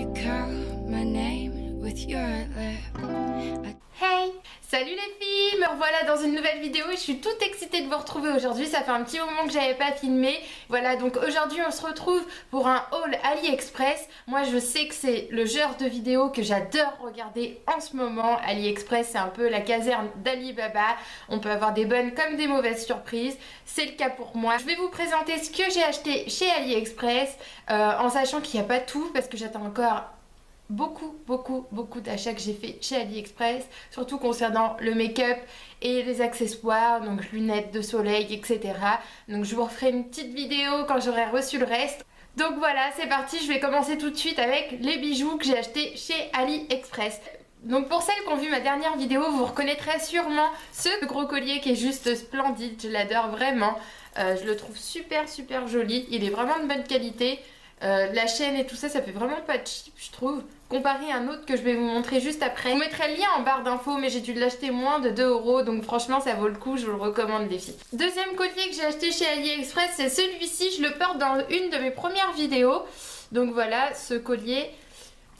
You call my name with your lip. Hey! Salut les filles! Me revoilà dans une nouvelle vidéo et je suis toute excitée de vous retrouver aujourd'hui. Ça fait un petit moment que j'avais pas filmé. Voilà, donc aujourd'hui on se retrouve pour un haul AliExpress. Moi je sais que c'est le genre de vidéo que j'adore regarder en ce moment. AliExpress, c'est un peu la caserne d'Alibaba. On peut avoir des bonnes comme des mauvaises surprises. C'est le cas pour moi. Je vais vous présenter ce que j'ai acheté chez AliExpress en sachant qu'il n'y a pas tout parce que j'attends encore beaucoup d'achats que j'ai fait chez AliExpress, surtout concernant le make-up et les accessoires, donc lunettes de soleil, etc. Donc je vous referai une petite vidéo quand j'aurai reçu le reste. Donc voilà, c'est parti, je vais commencer tout de suite avec les bijoux que j'ai achetés chez AliExpress. Donc pour celles qui ont vu ma dernière vidéo, vous reconnaîtrez sûrement ce gros collier qui est juste splendide, je l'adore vraiment. Je le trouve super joli, il est vraiment de bonne qualité. La chaîne et tout ça, ça fait vraiment pas cheap je trouve, comparé à un autre que je vais vous montrer juste après. Je vous mettrai le lien en barre d'infos, mais j'ai dû l'acheter moins de 2 €, donc franchement ça vaut le coup, je vous le recommande les filles. Deuxième collier que j'ai acheté chez AliExpress, c'est celui-ci, je le porte dans une de mes premières vidéos. Donc voilà, ce collier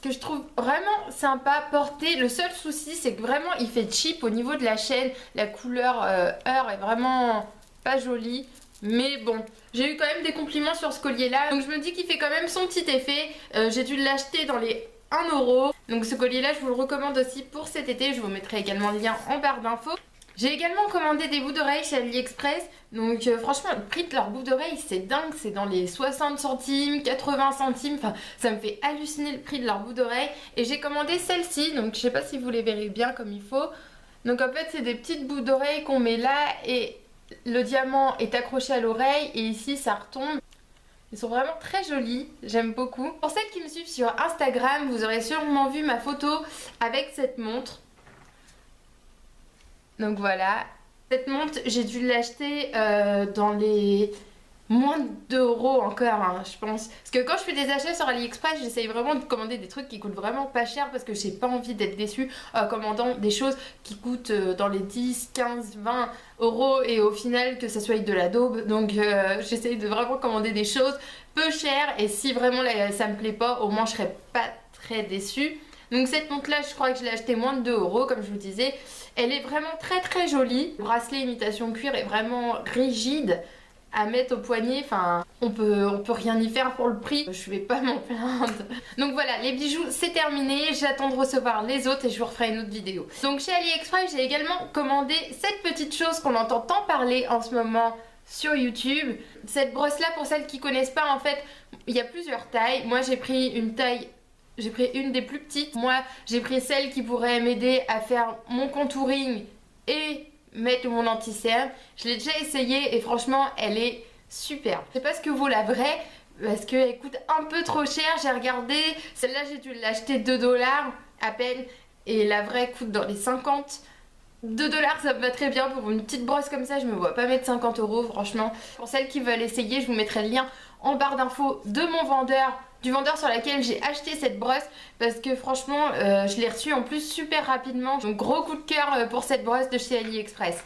que je trouve vraiment sympa porter. Le seul souci c'est que vraiment il fait cheap au niveau de la chaîne, la couleur heure est vraiment pas jolie. Mais bon, j'ai eu quand même des compliments sur ce collier là, donc je me dis qu'il fait quand même son petit effet. J'ai dû l'acheter dans les 1 €. Donc ce collier là je vous le recommande aussi pour cet été, je vous mettrai également le lien en barre d'infos. J'ai également commandé des boucles d'oreilles chez AliExpress, donc franchement le prix de leurs boucles d'oreilles c'est dingue, c'est dans les 60 centimes, 80 centimes, enfin ça me fait halluciner le prix de leurs boucles d'oreilles. Et j'ai commandé celle-ci, donc je sais pas si vous les verrez bien comme il faut. Donc en fait c'est des petites boucles d'oreilles qu'on met là et le diamant est accroché à l'oreille et ici ça retombe. Ils sont vraiment très jolis, j'aime beaucoup. Pour celles qui me suivent sur Instagram, vous aurez sûrement vu ma photo avec cette montre. Donc voilà, cette montre j'ai dû l'acheter dans les moins de 2 € encore hein, je pense. Parce que quand je fais des achats sur AliExpress, j'essaye vraiment de commander des trucs qui coûtent vraiment pas cher parce que j'ai pas envie d'être déçue en commandant des choses qui coûtent dans les 10, 15, 20 € et au final que ça soit de la daube. Donc j'essaye de vraiment commander des choses peu chères et si vraiment là, ça me plaît pas, au moins je serai pas très déçue. Donc cette montre là je crois que je l'ai achetée moins de 2 € comme je vous disais. Elle est vraiment très jolie. Le bracelet imitation cuir est vraiment rigide à mettre au poignet, enfin on peut rien y faire pour le prix, je vais pas m'en plaindre. Donc voilà, les bijoux c'est terminé, j'attends de recevoir les autres et je vous referai une autre vidéo. Donc chez AliExpress j'ai également commandé cette petite chose qu'on entend tant parler en ce moment sur YouTube. Cette brosse là, pour celles qui connaissent pas, en fait il y a plusieurs tailles. Moi j'ai pris une taille, j'ai pris une des plus petites. Moi j'ai pris celle qui pourrait m'aider à faire mon contouring et mettre mon anti-cerne. Je l'ai déjà essayé et franchement elle est superbe. Je sais pas ce que vaut la vraie parce qu'elle coûte un peu trop cher. J'ai regardé, celle-là j'ai dû l'acheter 2 $ à peine et la vraie coûte dans les 50. 2 $ ça me va très bien pour une petite brosse comme ça, je me vois pas mettre 50 € franchement. Pour celles qui veulent essayer, je vous mettrai le lien en barre d'infos de mon vendeur, du vendeur sur laquelle j'ai acheté cette brosse parce que franchement je l'ai reçue en plus super rapidement. Donc gros coup de cœur pour cette brosse de chez AliExpress.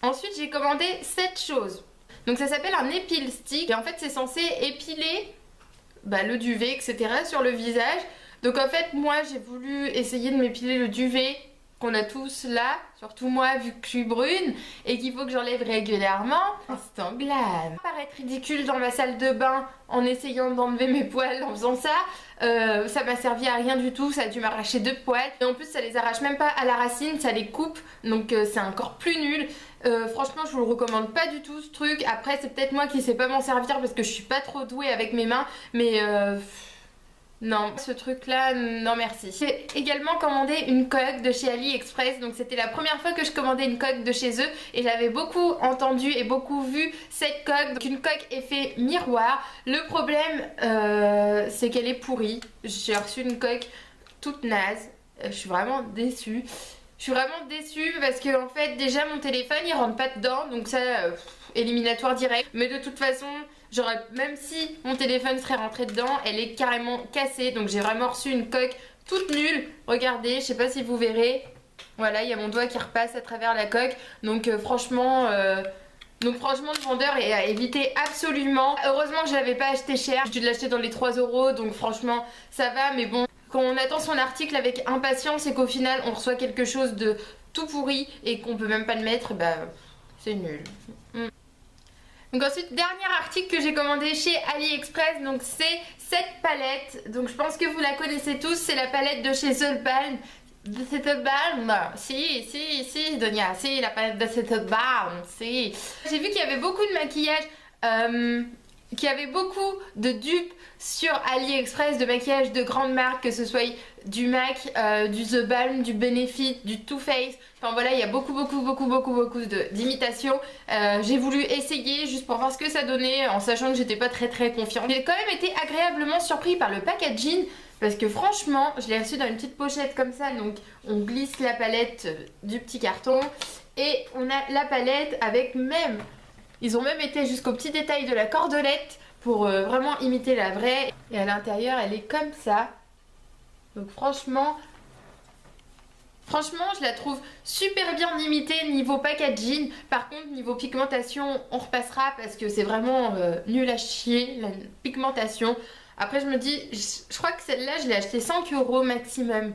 Ensuite j'ai commandé cette chose. Donc ça s'appelle un épile stick et en fait c'est censé épiler le duvet etc sur le visage. Donc en fait moi j'ai voulu essayer de m'épiler le duvet qu'on a tous là, surtout moi vu que je suis brune et qu'il faut que j'enlève régulièrement. Instant glam. Paraître ridicule dans ma salle de bain en essayant d'enlever mes poils en faisant ça, ça m'a servi à rien du tout, ça a dû m'arracher 2 poils et en plus ça les arrache même pas à la racine, ça les coupe donc c'est encore plus nul. Franchement je vous le recommande pas du tout ce truc. Après c'est peut-être moi qui sais pas m'en servir parce que je suis pas trop douée avec mes mains mais non, ce truc là, non merci. J'ai également commandé une coque de chez AliExpress. Donc c'était la première fois que je commandais une coque de chez eux et j'avais beaucoup entendu et beaucoup vu cette coque. Donc une coque effet miroir. Le problème c'est qu'elle est pourrie. J'ai reçu une coque toute naze. Je suis vraiment déçue. Je suis vraiment déçue parce que en fait déjà mon téléphone il rentre pas dedans. Donc ça éliminatoire direct. Mais de toute façon j'aurais, même si mon téléphone serait rentré dedans, elle est carrément cassée. Donc j'ai vraiment reçu une coque toute nulle. Regardez, je sais pas si vous verrez. Voilà, il y a mon doigt qui repasse à travers la coque. Donc franchement le vendeur est à éviter absolument. Heureusement que je l'avais pas acheté cher. J'ai dû l'acheter dans les 3 €. Donc franchement ça va. Mais bon, quand on attend son article avec impatience et qu'au final on reçoit quelque chose de tout pourri et qu'on peut même pas le mettre, bah c'est nul. Donc ensuite, dernier article que j'ai commandé chez AliExpress, donc c'est cette palette. Donc je pense que vous la connaissez tous, c'est la palette de chez The Balm. The Balm, si, Donia, si, la palette de The Balm, si. J'ai vu qu'il y avait beaucoup de maquillage, qu'il y avait beaucoup de dupes sur AliExpress, de maquillage de grandes marques, que ce soit du MAC, du The Balm, du Benefit, du Too Faced. Enfin voilà, il y a beaucoup d'imitations. J'ai voulu essayer juste pour voir ce que ça donnait en sachant que j'étais pas très confiante. J'ai quand même été agréablement surpris par le packaging parce que franchement, je l'ai reçu dans une petite pochette comme ça. Donc on glisse la palette du petit carton et on a la palette avec même... Ils ont même été jusqu'au petit détail de la cordelette pour vraiment imiter la vraie. Et à l'intérieur, elle est comme ça. Donc franchement, je la trouve super bien imitée niveau packaging. Par contre, niveau pigmentation, on repassera parce que c'est vraiment nul à chier, la pigmentation. Après, je me dis, je crois que celle-là, je l'ai achetée 5 € maximum.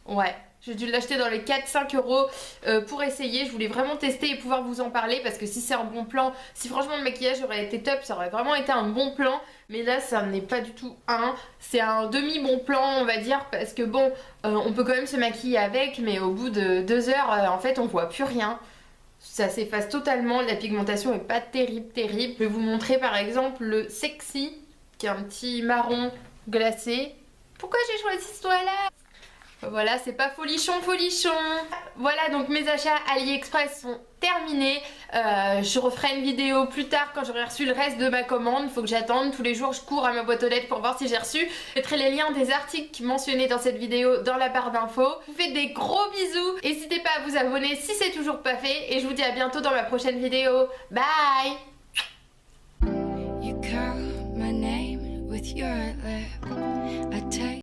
Ouais. J'ai dû l'acheter dans les 4-5 € pour essayer. Je voulais vraiment tester et pouvoir vous en parler parce que si c'est un bon plan, si franchement le maquillage aurait été top, ça aurait vraiment été un bon plan. Mais là, ça n'est pas du tout un. C'est un demi-bon plan, on va dire, parce que bon, on peut quand même se maquiller avec, mais au bout de 2 heures, en fait, on voit plus rien. Ça s'efface totalement, la pigmentation est pas terrible. Je vais vous montrer par exemple le Sexy, qui est un petit marron glacé. Pourquoi j'ai choisi ce doigt-là ? Voilà, c'est pas folichon. Voilà, donc mes achats AliExpress sont terminés. Je referai une vidéo plus tard quand j'aurai reçu le reste de ma commande. Il faut que j'attende. Tous les jours, je cours à ma boîte aux lettres pour voir si j'ai reçu. Je mettrai les liens des articles mentionnés dans cette vidéo dans la barre d'infos. Je vous fais des gros bisous. N'hésitez pas à vous abonner si c'est toujours pas fait. Et je vous dis à bientôt dans ma prochaine vidéo. Bye! You call my name with your lips.